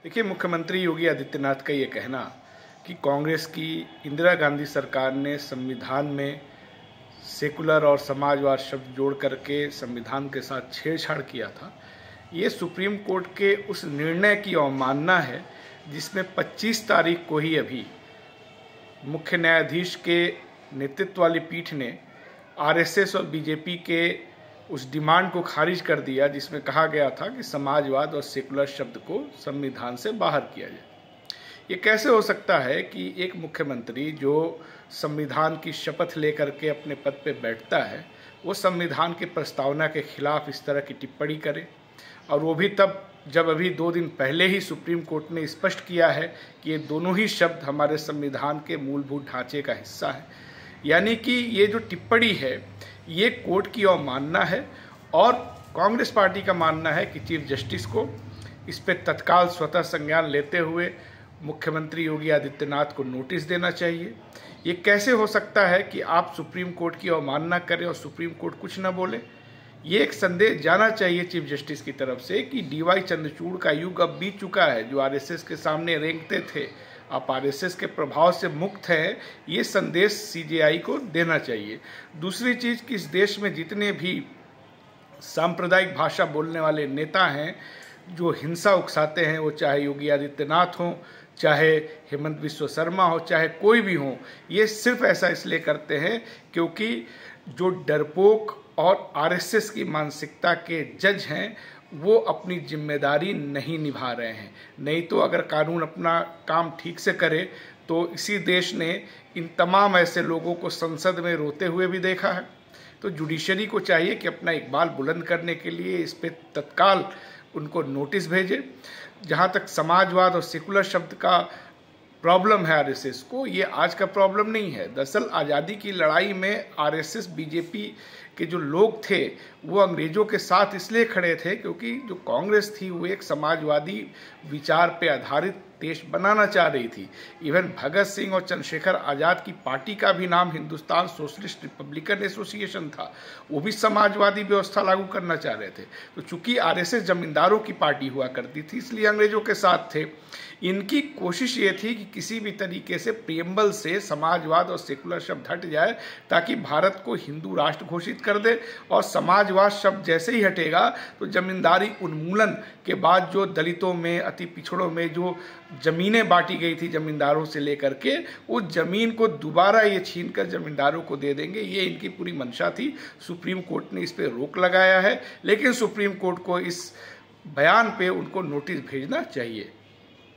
देखिए, मुख्यमंत्री योगी आदित्यनाथ का ये कहना कि कांग्रेस की इंदिरा गांधी सरकार ने संविधान में सेकुलर और समाजवाद शब्द जोड़ करके संविधान के साथ छेड़छाड़ किया था, ये सुप्रीम कोर्ट के उस निर्णय की अवमानना है जिसमें 25 तारीख को ही अभी मुख्य न्यायाधीश के नेतृत्व वाली पीठ ने आरएसएस और बीजेपी के उस डिमांड को खारिज कर दिया जिसमें कहा गया था कि समाजवाद और सेकुलर शब्द को संविधान से बाहर किया जाए। ये कैसे हो सकता है कि एक मुख्यमंत्री जो संविधान की शपथ लेकर के अपने पद पे बैठता है वो संविधान के प्रस्तावना के खिलाफ इस तरह की टिप्पणी करे, और वो भी तब जब अभी 2 दिन पहले ही सुप्रीम कोर्ट ने स्पष्ट किया है कि ये दोनों ही शब्द हमारे संविधान के मूलभूत ढांचे का हिस्सा है। यानी कि ये जो टिप्पणी है ये कोर्ट की अवमानना है, और कांग्रेस पार्टी का मानना है कि चीफ जस्टिस को इस पर तत्काल स्वतः संज्ञान लेते हुए मुख्यमंत्री योगी आदित्यनाथ को नोटिस देना चाहिए। ये कैसे हो सकता है कि आप सुप्रीम कोर्ट की अवमानना करें और सुप्रीम कोर्ट कुछ न बोले? ये एक संदेश जाना चाहिए चीफ जस्टिस की तरफ से कि डीवाई चंद्रचूड़ का युग अब बीत चुका है, जो आरएसएस के सामने रेंगते थे। आप आरएसएस के प्रभाव से मुक्त हैं, ये संदेश सीजेआई को देना चाहिए। दूसरी चीज़ कि इस देश में जितने भी सांप्रदायिक भाषा बोलने वाले नेता हैं जो हिंसा उकसाते हैं, वो चाहे योगी आदित्यनाथ हों, चाहे हेमंत बिस्वा शर्मा हो, चाहे कोई भी हो, ये सिर्फ ऐसा इसलिए करते हैं क्योंकि जो डरपोक और आरएसएस की मानसिकता के जज हैं वो अपनी जिम्मेदारी नहीं निभा रहे हैं। नहीं तो अगर कानून अपना काम ठीक से करे तो इसी देश ने इन तमाम ऐसे लोगों को संसद में रोते हुए भी देखा है। तो जुडिशरी को चाहिए कि अपना इकबाल बुलंद करने के लिए इस पर तत्काल उनको नोटिस भेजे। जहाँ तक समाजवाद और सेकुलर शब्द का प्रॉब्लम है आरएसएस को, ये आज का प्रॉब्लम नहीं है। दरअसल आज़ादी की लड़ाई में आरएसएस बीजेपी के जो लोग थे वो अंग्रेजों के साथ इसलिए खड़े थे क्योंकि जो कांग्रेस थी वो एक समाजवादी विचार पे आधारित देश बनाना चाह रही थी। इवन भगत सिंह और चंद्रशेखर आज़ाद की पार्टी का भी नाम हिंदुस्तान सोशलिस्ट रिपब्लिकन एसोसिएशन था, वो भी समाजवादी व्यवस्था लागू करना चाह रहे थे। तो चूंकि आरएसएस जमींदारों की पार्टी हुआ करती थी इसलिए अंग्रेजों के साथ थे। इनकी कोशिश ये थी कि किसी भी तरीके से प्रियम्बल से समाजवाद और सेकुलर शब्द हट जाए ताकि भारत को हिंदू राष्ट्र घोषित कर दे, और समाजवाद शब्द जैसे ही हटेगा तो जमींदारी उन्मूलन के बाद जो दलितों में, अति पिछड़ों में जो जमीनें बांटी गई थी जमींदारों से लेकर के, उस जमीन को दोबारा ये छीनकर जमींदारों को दे देंगे, ये इनकी पूरी मंशा थी। सुप्रीम कोर्ट ने इस पर रोक लगाया है, लेकिन सुप्रीम कोर्ट को इस बयान पे उनको नोटिस भेजना चाहिए।